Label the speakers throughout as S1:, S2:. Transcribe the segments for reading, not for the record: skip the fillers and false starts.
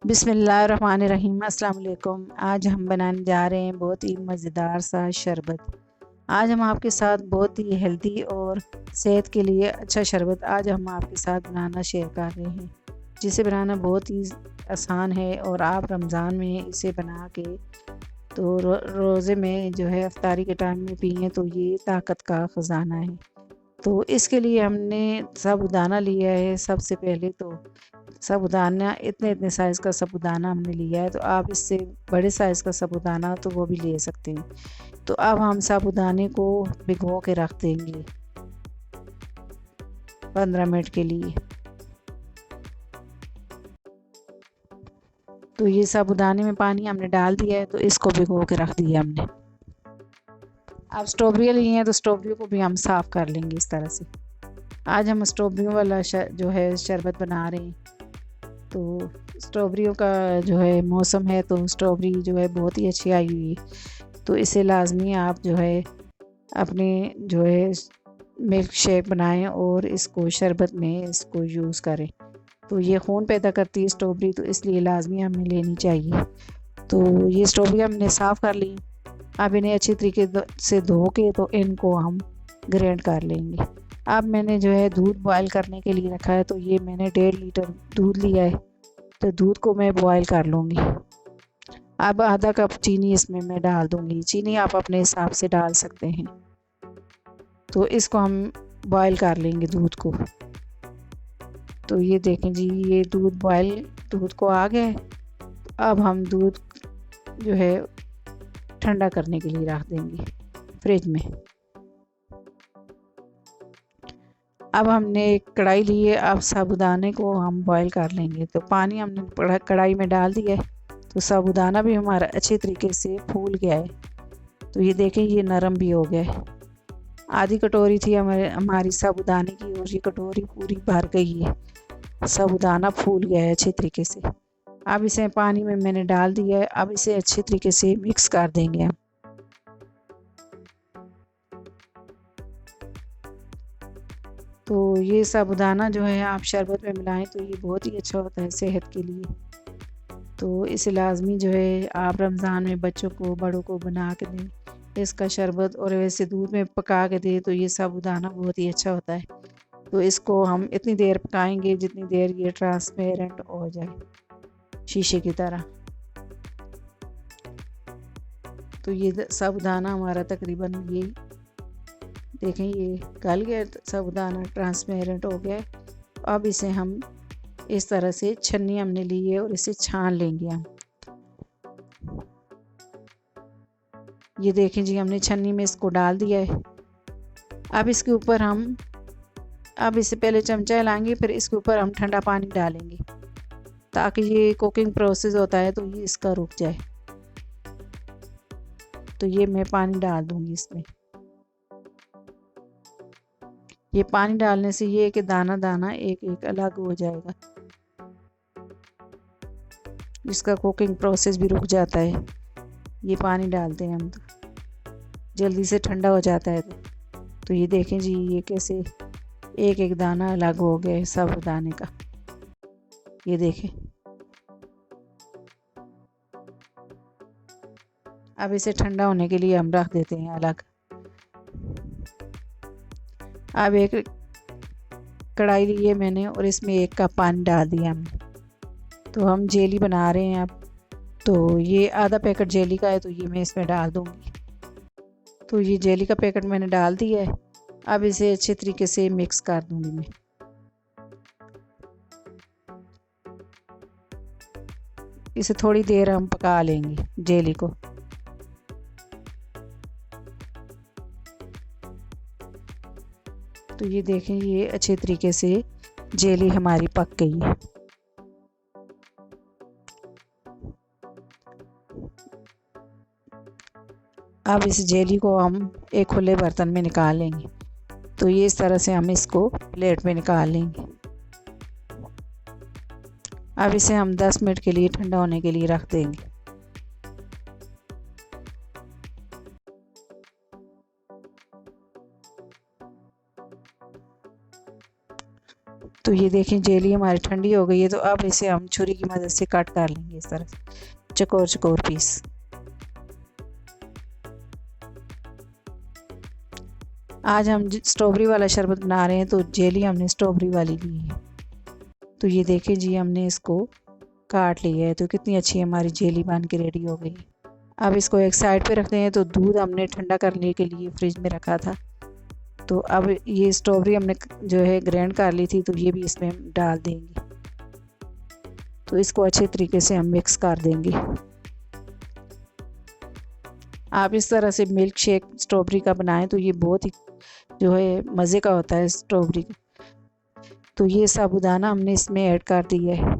S1: बिस्मिल्लाहिर्रहमानिर्रहीम। अस्सलाम वालेकुम। आज हम बनाने जा रहे हैं बहुत ही मज़ेदार सा शरबत। आज हम आपके साथ बहुत ही हेल्दी और सेहत के लिए अच्छा शरबत आज हम आपके साथ बनाना शेयर कर रहे हैं, जिसे बनाना बहुत ही आसान है। और आप रमज़ान में इसे बना के तो रोज़े में जो है इफ्तारी के टाइम में पिए तो ये ताकत का ख़जाना है। तो इसके लिए हमने साबूदाना लिया है। सबसे पहले तो साबूदाना इतने इतने साइज़ का साबूदाना हमने लिया है, तो आप इससे बड़े साइज़ का साबूदाना तो वो भी ले सकते हैं। तो अब हम साबूदाने को भिगो के रख देंगे 15 मिनट के लिए। तो ये साबूदाने में पानी हमने डाल दिया है, तो इसको भिगो के रख दिया हमने। अब स्ट्रॉबेरी लिए हैं तो स्ट्रॉबेरी को भी हम साफ़ कर लेंगे इस तरह से। आज हम स्ट्रॉबेरी वाला जो है शरबत बना रहे हैं। तो स्ट्रॉबेरियों का जो है मौसम है, तो स्ट्रॉबेरी जो है बहुत ही अच्छी आई हुई है। तो इसे लाजमी आप जो है अपने जो है मिल्क शेक बनाएं और इसको शरबत में इसको यूज़ करें। तो ये खून पैदा करती है स्ट्रॉबेरी, तो इसलिए लाजमी हमें लेनी चाहिए। तो ये स्ट्रॉबेरी हमने साफ़ कर ली। अब इन्हें अच्छी तरीके से धो के तो इनको हम ग्राइंड कर लेंगे। अब मैंने जो है दूध बॉयल करने के लिए रखा है, तो ये मैंने 1.5 लीटर दूध लिया है। तो दूध को मैं बॉयल कर लूँगी। अब आधा कप चीनी इसमें मैं डाल दूँगी। चीनी आप अपने हिसाब से डाल सकते हैं। तो इसको हम बॉयल कर लेंगे दूध को। तो ये देखें जी, ये दूध को आ गया है। अब हम दूध जो है ठंडा करने के लिए रख देंगे फ्रिज में। अब हमने एक कढ़ाई ली है। अब साबूदाने को हम बॉईल कर लेंगे। तो पानी हमने कढ़ाई में डाल दिया है, तो साबूदाना भी हमारा अच्छे तरीके से फूल गया है। तो ये देखें, ये नरम भी हो गया है। आधी कटोरी थी हमारी साबूदाने की, और ये कटोरी पूरी भर गई है। साबूदाना फूल गया है अच्छे तरीके से। अब इसे पानी में मैंने डाल दिया है। अब इसे अच्छे तरीके से मिक्स कर देंगे हम। तो ये साबूदाना जो है आप शरबत में मिलाएं तो ये बहुत ही अच्छा होता है सेहत के लिए। तो इसे लाजमी जो है आप रमज़ान में बच्चों को बड़ों को बना के दें इसका शरबत, और वैसे दूध में पका के दें तो ये साबूदाना बहुत ही अच्छा होता है। तो इसको हम इतनी देर पकाएंगे जितनी देर ये ट्रांसपेरेंट हो जाए शीशे की तरह। तो ये साबूदाना हमारा तकरीबन ये देखें, ये गल गया साबूदाना, ट्रांसपेरेंट हो गया है। अब इसे हम इस तरह से छन्नी हमने ली है और इसे छान लेंगे हम। ये देखें जी, हमने छन्नी में इसको डाल दिया है। अब इसके ऊपर अब इससे पहले चमचा हिलाएंगे, फिर इसके ऊपर हम ठंडा पानी डालेंगे ताकि ये कुकिंग प्रोसेस होता है तो ये इसका रुक जाए। तो ये मैं पानी डाल दूंगी इसमें। ये पानी डालने से ये कि दाना दाना एक एक अलग हो जाएगा, इसका कुकिंग प्रोसेस भी रुक जाता है। ये पानी डालते हैं हम तो जल्दी से ठंडा हो जाता है। तो ये देखें जी, ये कैसे एक एक दाना अलग हो गया है साबूदाने का। ये देखें। अब इसे ठंडा होने के लिए हम रख देते हैं अलग। अब एक कढ़ाई ली है मैंने और इसमें 1 कप पानी डाल दिया हमने। तो हम जेली बना रहे हैं अब। तो ये आधा पैकेट जेली का है, तो ये मैं इसमें डाल दूंगी। तो ये जेली का पैकेट मैंने डाल दिया है। अब इसे अच्छे तरीके से मिक्स कर दूंगी मैं। इसे थोड़ी देर हम पका लेंगे जेली को। तो ये देखें, ये अच्छे तरीके से जेली हमारी पक गई है। अब इस जेली को हम एक खुले बर्तन में निकाल लेंगे। तो ये इस तरह से हम इसको प्लेट में निकाल लेंगे। अब इसे हम 10 मिनट के लिए ठंडा होने के लिए रख देंगे। तो ये देखें जेली हमारी ठंडी हो गई है। तो अब इसे हम छुरी की मदद से कट कर लेंगे इस तरह से चकोर चकोर पीस। आज हम स्ट्रॉबेरी वाला शरबत बना रहे हैं तो जेली हमने स्ट्रॉबेरी वाली ली है। तो ये देखें जी हमने इसको काट लिया है। तो कितनी अच्छी हमारी जेली बन के रेडी हो गई। अब इसको एक साइड पे रखते हैं। तो दूध हमने ठंडा करने के लिए फ्रिज में रखा था। तो अब ये स्ट्रॉबेरी हमने जो है ग्राइंड कर ली थी, तो ये भी इसमें डाल देंगे। तो इसको अच्छे तरीके से हम मिक्स कर देंगे। आप इस तरह से मिल्क शेक स्ट्रॉबेरी का बनाएं तो ये बहुत ही जो है मज़े का होता है स्ट्रॉबेरी। तो ये साबुदाना हमने इसमें ऐड कर दिया है।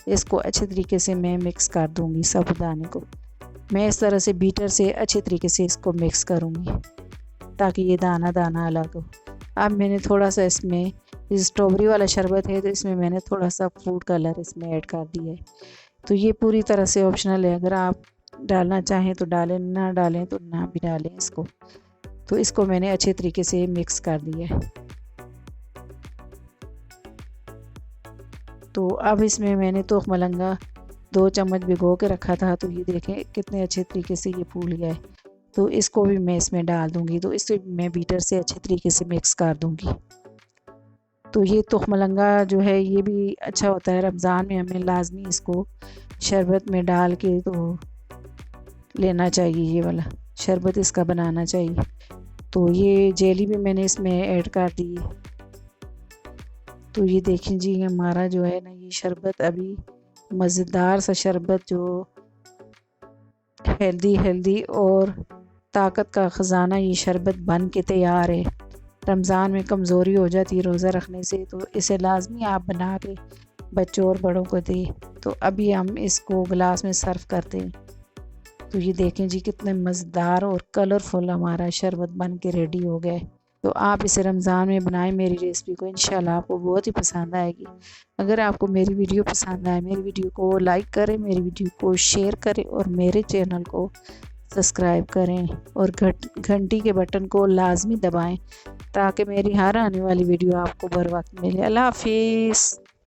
S1: इसको अच्छे तरीके से मैं मिक्स कर दूंगी। साबुदाने को मैं इस तरह से बीटर से अच्छे तरीके से इसको मिक्स करूंगी ताकि ये दाना दाना अलग हो। अब मैंने थोड़ा सा इसमें स्ट्रॉबेरी वाला शरबत है तो इसमें मैंने थोड़ा सा फूड कलर इसमें ऐड कर दिया है। तो ये पूरी तरह से ऑप्शनल है, अगर आप डालना चाहें तो डालें, ना डालें तो ना भी डालें इसको। तो इसको मैंने अच्छे तरीके से मिक्स कर दिया है। तो अब इसमें मैंने तोख मलंगा 2 चम्मच भिगो के रखा था। तो ये देखें कितने अच्छे तरीके से ये फूल गया है। तो इसको भी मैं इसमें डाल दूंगी। तो इसे मैं बीटर से अच्छे तरीके से मिक्स कर दूंगी। तो ये तोख मलंगा जो है ये भी अच्छा होता है। रमज़ान में हमें लाजमी इसको शरबत में डाल के तो लेना चाहिए, ये वाला शरबत इसका बनाना चाहिए। तो ये जेली भी मैंने इसमें ऐड कर दी है। तो ये देखें जी हमारा जो है ना ये शरबत अभी मज़ेदार सा शरबत जो हेल्दी और ताकत का ख़जाना ये शरबत बन के तैयार है। रमज़ान में कमज़ोरी हो जाती है रोज़ा रखने से, तो इसे लाजमी आप बना के बच्चों और बड़ों को दें। तो अभी हम इसको गिलास में सर्व करते हैं। तो ये देखें जी कितने मज़ेदार और कलरफुल हमारा शरबत बन के रेडी हो गया है। तो आप इसे रमज़ान में बनाएं मेरी रेसिपी को, इंशाल्लाह आपको बहुत ही पसंद आएगी। अगर आपको मेरी वीडियो पसंद आए मेरी वीडियो को लाइक करें, मेरी वीडियो को शेयर करें और मेरे चैनल को सब्सक्राइब करें और घंटी के बटन को लाजमी दबाएं ताकि मेरी हर आने वाली वीडियो आपको बर वक्त मिले। अल्लाह हाफिज़।